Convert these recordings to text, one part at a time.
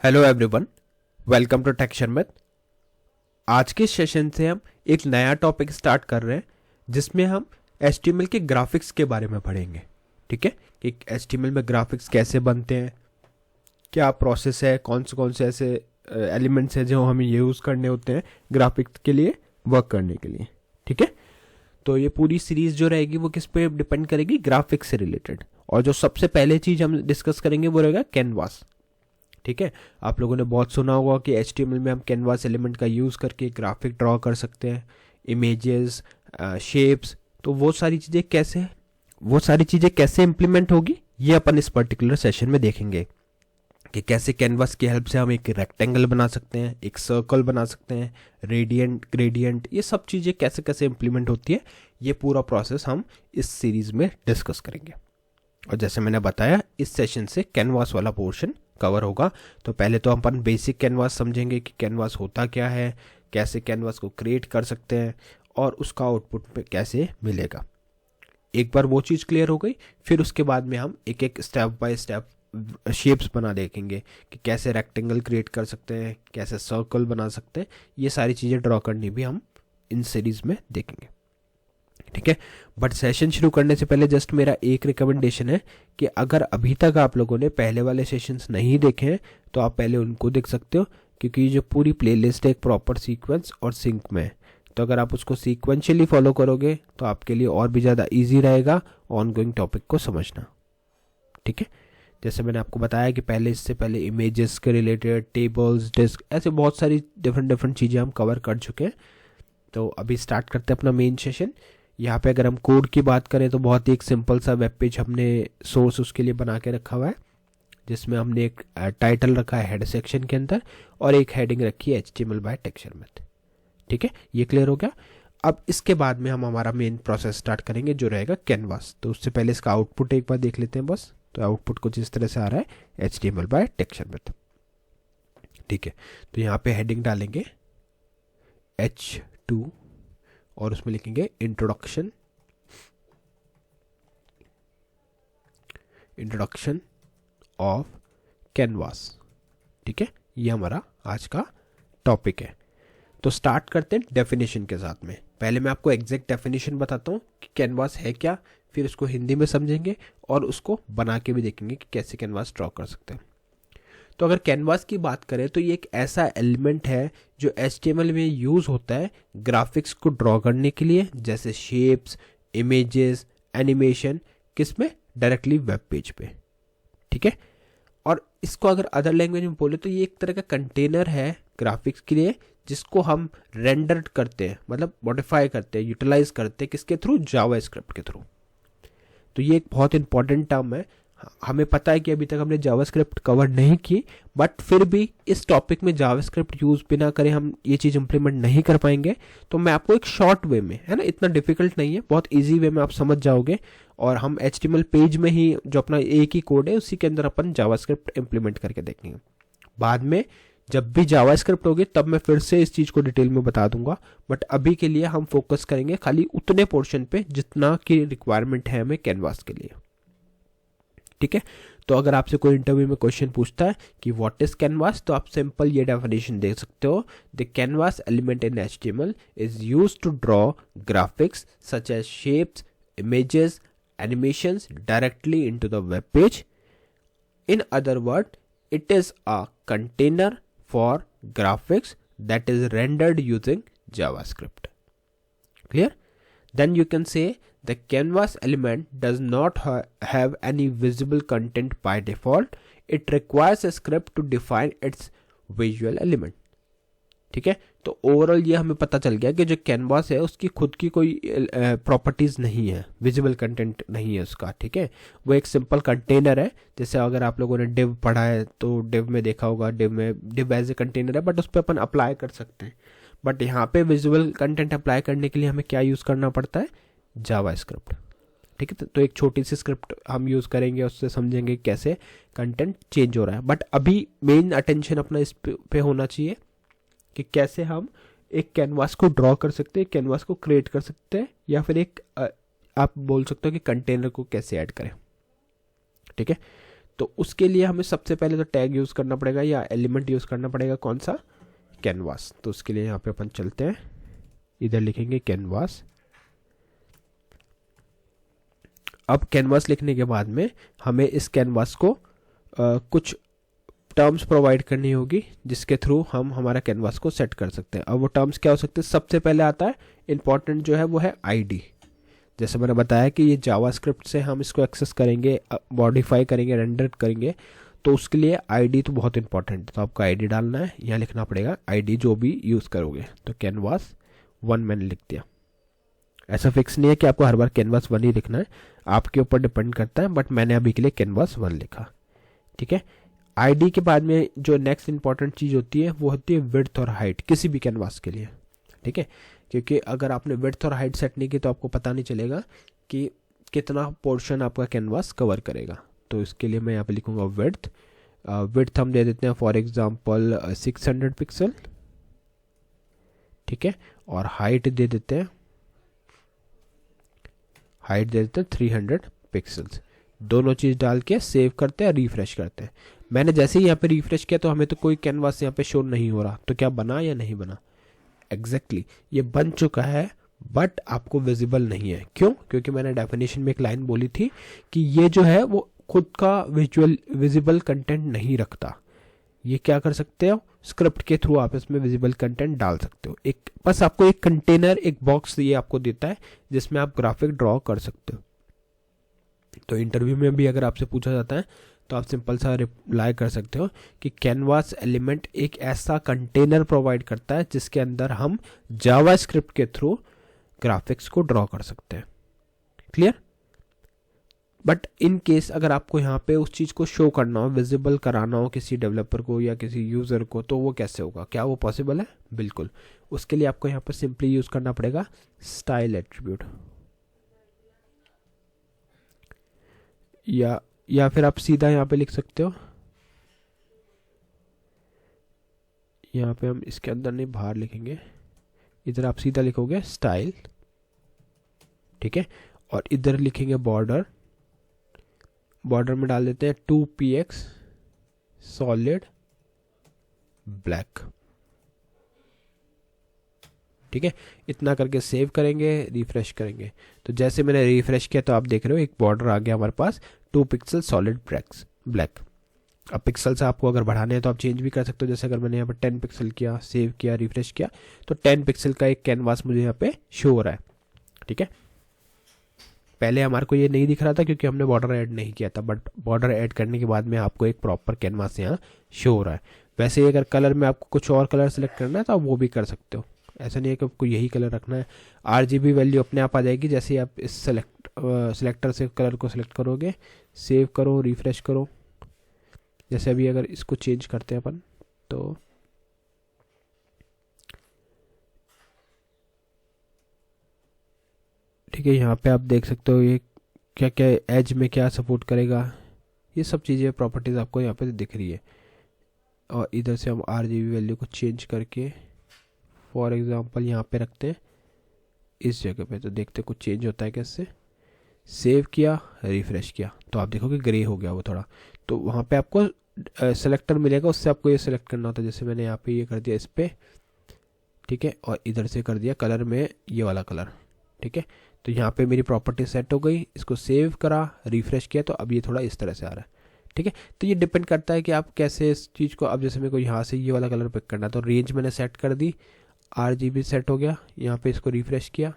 Hello everyone, welcome to tech शर्मत। आज के सेशन से हम एक नया टॉपिक स्टार्ट कर रहे हैं जिसमें हम HTML के ग्राफिक्स के बारे में पढ़ेंगे। ठीक है, कि HTML में ग्राफिक्स कैसे बनते हैं, क्या प्रोसेस है, कौन से ऐसे एलिमेंट्स हैं जो हमें यूज़ करने होते हैं ग्राफिक्स के लिए वर्क करने के लिए। ठीक है, तो ये पूरी सीरीज जो रहेगी वो किस पे डिपेंड करेगी, ग्राफिक्स से रिलेटेड। और जो सबसे पहले चीज़ हम डिस्कस करेंगे वो रहेगा कैनवास। ठीक है, आप लोगों ने बहुत सुना होगा कि HTML में हम कैनवास एलिमेंट का यूज़ करके ग्राफिक ड्रॉ कर सकते हैं, इमेजेस, शेप्स। तो वो सारी चीज़ें कैसे इम्प्लीमेंट होगी ये अपन इस पर्टिकुलर सेशन में देखेंगे कि कैसे कैनवास की हेल्प से हम एक रेक्टेंगल बना सकते हैं, एक सर्कल बना सकते हैं, रेडियंट, ग्रेडियंट, ये सब चीज़ें कैसे कैसे इम्प्लीमेंट होती है, ये पूरा प्रोसेस हम इस सीरीज़ में डिस्कस करेंगे। और जैसे मैंने बताया, इस सेशन से कैनवास वाला पोर्शन कवर होगा। तो पहले तो अपन बेसिक कैनवास समझेंगे कि कैनवास होता क्या है, कैसे कैनवास को क्रिएट कर सकते हैं और उसका आउटपुट पे कैसे मिलेगा। एक बार वो चीज़ क्लियर हो गई, फिर उसके बाद में हम एक एक स्टेप बाय स्टेप शेप्स बना देखेंगे कि कैसे रेक्टेंगल क्रिएट कर सकते हैं, कैसे सर्कल बना सकते हैं। ये सारी चीज़ें ड्रॉ करनी भी हम इन सीरीज़ में देखेंगे। ठीक है, बट सेशन शुरू करने से पहले जस्ट मेरा एक रिकमेंडेशन है कि अगर अभी तक आप लोगों ने पहले वाले सेशंस नहीं देखे हैं तो आप पहले उनको देख सकते हो, क्योंकि जो पूरी प्लेलिस्ट है एक प्रॉपर सीक्वेंस और सिंक में है। तो अगर आप उसको सीक्वेंशियली फॉलो करोगे तो आपके लिए और भी ज़्यादा ईजी रहेगा ऑनगोइंग टॉपिक को समझना। ठीक है, जैसे मैंने आपको बताया कि इससे पहले इमेजेस के रिलेटेड, टेबल्स, डिस्क, ऐसे बहुत सारी डिफरेंट चीज़ें हम कवर कर चुके हैं। तो अभी स्टार्ट करते हैं अपना मेन सेशन। यहाँ पे अगर हम कोड की बात करें तो बहुत ही एक सिंपल सा वेब पेज हमने सोर्स उसके लिए बना के रखा हुआ है, जिसमें हमने एक टाइटल रखा है हेड सेक्शन के अंदर और एक हेडिंग रखी है HTML बाय टेक शर्मत। ठीक है, ये क्लियर हो गया। अब इसके बाद में हम हमारा मेन प्रोसेस स्टार्ट करेंगे जो रहेगा कैनवास। तो उससे पहले इसका आउटपुट एक बार देख लेते हैं बस। तो आउटपुट कुछ इस तरह से आ रहा है, HTML बाय टेक शर्मत। ठीक है, तो यहाँ पे हेडिंग डालेंगे H2 और उसमें लिखेंगे इंट्रोडक्शन ऑफ कैनवास। ठीक है, ये हमारा आज का टॉपिक है। तो स्टार्ट करते हैं डेफिनेशन के साथ में। पहले मैं आपको एग्जैक्ट डेफिनेशन बताता हूँ कि कैनवास है क्या, फिर उसको हिंदी में समझेंगे और उसको बना के भी देखेंगे कि कैसे कैनवास ड्रॉ कर सकते हैं। तो अगर कैनवास की बात करें तो ये एक ऐसा एलिमेंट है जो HTML में यूज़ होता है ग्राफिक्स को ड्रॉ करने के लिए, जैसे शेप्स, इमेजेस, एनिमेशन, किसमें, डायरेक्टली वेब पेज पे। ठीक है, और इसको अगर अदर लैंग्वेज में बोले तो ये एक तरह का कंटेनर है ग्राफिक्स के लिए, जिसको हम रेंडर करते हैं, मतलब मॉडिफाई करते हैं, यूटिलाइज करते हैं, किसके थ्रू, जावास्क्रिप्ट के थ्रू। तो ये एक बहुत इंपॉर्टेंट टर्म है। हमें पता है कि अभी तक हमने जावास्क्रिप्ट कवर नहीं की, बट फिर भी इस टॉपिक में जावास्क्रिप्ट यूज़ बिना करे हम ये चीज़ इंप्लीमेंट नहीं कर पाएंगे। तो मैं आपको एक शॉर्ट वे में, है ना, इतना डिफिकल्ट नहीं है, बहुत इजी वे में आप समझ जाओगे। और हम HTML पेज में ही जो अपना एक ही कोड है उसी के अंदर अपन जावास्क्रिप्ट इंप्लीमेंट करके देखेंगे। बाद में जब भी जावास्क्रिप्ट होगी तब मैं फिर से इस चीज़ को डिटेल में बता दूंगा, बट अभी के लिए हम फोकस करेंगे खाली उतने पोर्शन पे जितना की रिक्वायरमेंट है हमें कैनवास के लिए। ठीक है, तो अगर आपसे कोई इंटरव्यू में क्वेश्चन पूछता है कि व्हाट इज कैनवास, तो आप सिंपल ये डेफिनेशन दे सकते हो, the canvas element in HTML is used to draw graphics such as shapes, images, animations directly into the web page. In other words, it is a container for graphics that is rendered using JavaScript. Clear? Then you can say the canvas element does not have any visible content by default. It requires a script to define its visual element. ठीक है, तो overall ये हमें पता चल गया कि जो कैनवास है उसकी खुद की कोई प्रॉपर्टीज़ नहीं है, विजिबल कंटेंट नहीं है उसका। ठीक है, वो एक सिंपल कंटेनर है। जैसे अगर आप लोगों ने डिव पढ़ा है तो डिव में देखा होगा, डिव एज ए कंटेनर है, बट उस पर अपन अप्लाई कर सकते हैं। बट यहाँ पे विजुअल कंटेंट अप्लाई करने के लिए हमें क्या यूज़ करना पड़ता है, जावास्क्रिप्ट। ठीक है, तो एक छोटी सी स्क्रिप्ट हम यूज़ करेंगे, उससे समझेंगे कैसे कंटेंट चेंज हो रहा है। बट अभी मेन अटेंशन अपना इस पे होना चाहिए कि कैसे हम एक कैनवास को ड्रॉ कर सकते हैं, कैनवास को क्रिएट कर सकते हैं, या फिर एक आप बोल सकते हो कि कंटेनर को कैसे ऐड करें। ठीक है, तो उसके लिए हमें सबसे पहले तो टैग यूज़ करना पड़ेगा या एलिमेंट यूज़ करना पड़ेगा, कौन सा, कैनवास। तो उसके लिए यहाँ पे अपन चलते हैं, इधर लिखेंगे कैनवास। अब कैनवास लिखने के बाद में हमें इस कैनवास को कुछ टर्म्स प्रोवाइड करनी होगी जिसके थ्रू हम हमारा कैनवास को सेट कर सकते हैं। अब वो टर्म्स क्या हो सकते हैं, सबसे पहले आता है इंपॉर्टेंट जो है वो है आईडी। जैसे मैंने बताया कि ये जावास्क्रिप्ट से हम इसको एक्सेस करेंगे, मॉडिफाई करेंगे, रेंडर करेंगे, तो उसके लिए आईडी तो बहुत इंपॉर्टेंट है। तो आपको आईडी डालना है, यहाँ लिखना पड़ेगा आईडी जो भी यूज़ करोगे। तो कैनवास 1 मैंने लिख दिया। ऐसा फिक्स नहीं है कि आपको हर बार कैनवास 1 ही लिखना है, आपके ऊपर डिपेंड करता है, बट मैंने अभी के लिए कैनवास 1 लिखा। ठीक है। आईडी के बाद में जो नेक्स्ट इंपॉर्टेंट चीज़ होती है वो होती है विड्थ और हाइट किसी भी कैनवास के लिए। ठीक है, क्योंकि अगर आपने विड्थ और हाइट सेट नहीं की तो आपको पता नहीं चलेगा कि कितना पोर्शन आपका कैनवास कवर करेगा। तो इसके लिए मैं यहाँ पे लिखूँगा विड्थ। विड्थ हम दे देते हैं फॉर एग्जांपल 600 पिक्सल। ठीक है, और हाइट दे देते हैं 300 पिक्सल्स। दोनों चीज़ डाल के सेव करते हैं, रिफ्रेश करते हैं। मैंने जैसे ही यहाँ पे रिफ्रेश किया तो हमें तो कोई कैनवास यहाँ पे शो नहीं हो रहा। तो क्या बना या नहीं बना? एग्जैक्टली ये बन चुका है, बट आपको विजिबल नहीं है। क्यों? क्योंकि मैंने डेफिनेशन में एक लाइन बोली थी कि ये जो है वो खुद का विजिबल कंटेंट नहीं रखता। ये क्या कर सकते हो, स्क्रिप्ट के थ्रू आप इसमें विजिबल कंटेंट डाल सकते हो। एक बस आपको एक कंटेनर, एक बॉक्स ये आपको देता है जिसमें आप ग्राफिक ड्रॉ कर सकते हो। तो इंटरव्यू में भी अगर आपसे पूछा जाता है तो आप सिंपल सा रिप्लाई कर सकते हो कि कैनवास एलिमेंट एक ऐसा कंटेनर प्रोवाइड करता है जिसके अंदर हम जावास्क्रिप्ट के थ्रू ग्राफिक्स को ड्रॉ कर सकते हैं। क्लियर? बट इन केस अगर आपको यहाँ पे उस चीज़ को शो करना हो, विजिबल कराना हो किसी डेवलपर को या किसी यूज़र को, तो वो कैसे होगा? क्या वो पॉसिबल है? बिल्कुल। उसके लिए आपको यहाँ पर सिंपली यूज़ करना पड़ेगा स्टाइल एट्रीब्यूट, या फिर आप सीधा यहाँ पे लिख सकते हो, यहाँ पे हम इसके अंदर नहीं बाहर लिखेंगे, इधर आप सीधा लिखोगे स्टाइल। ठीक है, और इधर लिखेंगे बॉर्डर। बॉर्डर में डाल देते हैं 2px सॉलिड ब्लैक। ठीक है, इतना करके सेव करेंगे, रिफ्रेश करेंगे। तो जैसे मैंने रिफ्रेश किया तो आप देख रहे हो एक बॉर्डर आ गया हमारे पास 2 पिक्सल सॉलिड ब्लैक। अब पिक्सल्स आपको अगर बढ़ाने हैं तो आप चेंज भी कर सकते हो। जैसे अगर मैंने यहाँ पर 10 पिक्सल किया, सेव किया, रिफ्रेश किया, तो 10 पिक्सल का एक कैनवास मुझे यहाँ पे शो हो रहा है। ठीक है, पहले हमारे को ये नहीं दिख रहा था क्योंकि हमने बॉर्डर ऐड नहीं किया था, बट बॉर्डर ऐड करने के बाद में आपको एक प्रॉपर कैनवास यहाँ शो हो रहा है। वैसे ही अगर कलर में आपको कुछ और कलर सेलेक्ट करना है तो आप वो भी कर सकते हो। ऐसा नहीं है कि आपको यही कलर रखना है। RGB वैल्यू अपने आप आ जाएगी जैसे ही आप इस सिलेक्टर से कलर को सिलेक्ट करोगे, सेव करो, रिफ्रेश करो। जैसे अभी अगर इसको चेंज करते हैं अपन, तो ठीक है, यहाँ पे आप देख सकते हो ये क्या क्या एज में क्या सपोर्ट करेगा, ये सब चीज़ें प्रॉपर्टीज़ आपको यहाँ पे दिख रही है। और इधर से हम RGB वैल्यू को चेंज करके फॉर एग्जांपल यहाँ पे रखते हैं इस जगह पे, तो देखते कुछ चेंज होता है कैसे। सेव किया, रिफ्रेश किया, तो आप देखोगे ग्रे हो गया वो थोड़ा। तो वहाँ पे आपको सेलेक्टर मिलेगा, उससे आपको ये सेलेक्ट करना होता है। जैसे मैंने यहाँ पे ये कर दिया इस पर, ठीक है, और इधर से कर दिया कलर में ये वाला कलर। ठीक है, तो यहाँ पे मेरी प्रॉपर्टी सेट हो गई, इसको सेव करा, रिफ्रेश किया, तो अब ये थोड़ा इस तरह से आ रहा है। ठीक है, तो ये डिपेंड करता है कि आप कैसे इस चीज़ को, अब जैसे मेरे को यहाँ से ये वाला कलर पिक करना है तो रेंज मैंने सेट कर दी, RGB सेट हो गया, यहाँ पे इसको रिफ्रेश किया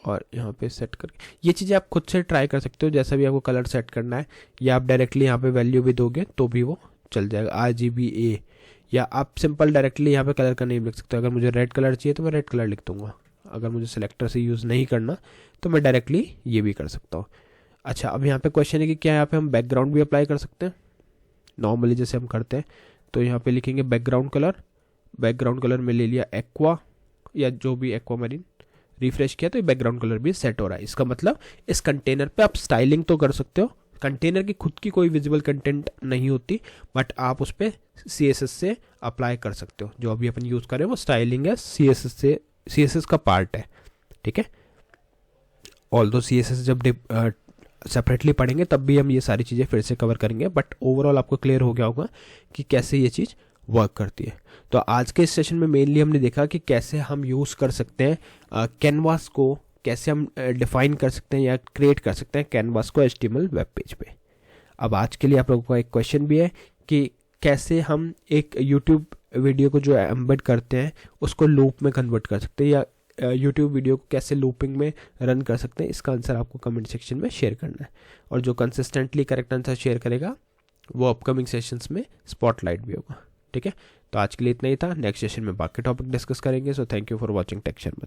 और यहाँ पे सेट करके ये चीज़ें आप खुद से ट्राई कर सकते हो। जैसा भी आपको कलर सेट करना है, या आप डायरेक्टली यहाँ पे वैल्यू भी दोगे तो भी वो चल जाएगा RGBA, या आप सिंपल डायरेक्टली यहाँ पे कलर का नेम लिख सकते हो। अगर मुझे रेड कलर चाहिए तो मैं रेड कलर लिख दूंगा। अगर मुझे सेलेक्टर से यूज़ नहीं करना तो मैं डायरेक्टली ये भी कर सकता हूँ। अच्छा, अब यहाँ पे क्वेश्चन है कि क्या यहाँ पे हम बैकग्राउंड भी अप्लाई कर सकते हैं नॉर्मली जैसे हम करते हैं। तो यहाँ पे लिखेंगे बैकग्राउंड कलर में ले लिया एक्वा या जो भी एक्वा मरीन, रिफ्रेश किया तो ये बैकग्राउंड कलर भी सेट हो रहा है। इसका मतलब इस कंटेनर पे आप स्टाइलिंग तो कर सकते हो। कंटेनर की खुद की कोई विजिबल कंटेंट नहीं होती, बट आप उस पर CSS से अप्लाई कर सकते हो। जो अभी अपन यूज़ करें वो स्टाइलिंग है, CSS का पार्ट है। ठीक है, ऑल्दो CSS जब सेपरेटली पढ़ेंगे तब भी हम ये सारी चीज़ें फिर से कवर करेंगे, बट ओवरऑल आपको क्लियर हो गया होगा कि कैसे ये चीज़ वर्क करती है। तो आज के इस सेशन में मेनली हमने देखा कि कैसे हम यूज़ कर सकते हैं कैनवास को, कैसे हम डिफाइन कर सकते हैं या क्रिएट कर सकते हैं कैनवास को HTML वेब पेज पे। अब आज के लिए आप लोगों का एक क्वेश्चन भी है कि कैसे हम एक यूट्यूब वीडियो को जो एम्बेड करते हैं उसको लूप में कन्वर्ट कर सकते हैं, या यूट्यूब वीडियो को कैसे लूपिंग में रन कर सकते हैं, इसका आंसर आपको कमेंट सेक्शन में शेयर करना है। और जो कंसिस्टेंटली करेक्ट आंसर शेयर करेगा वो अपकमिंग सेशंस में स्पॉटलाइट भी होगा। ठीक है, तो आज के लिए इतना ही था। नेक्स्ट सेशन में बाकी टॉपिक डिस्कस करेंगे। So thank you for watching tech Sharma.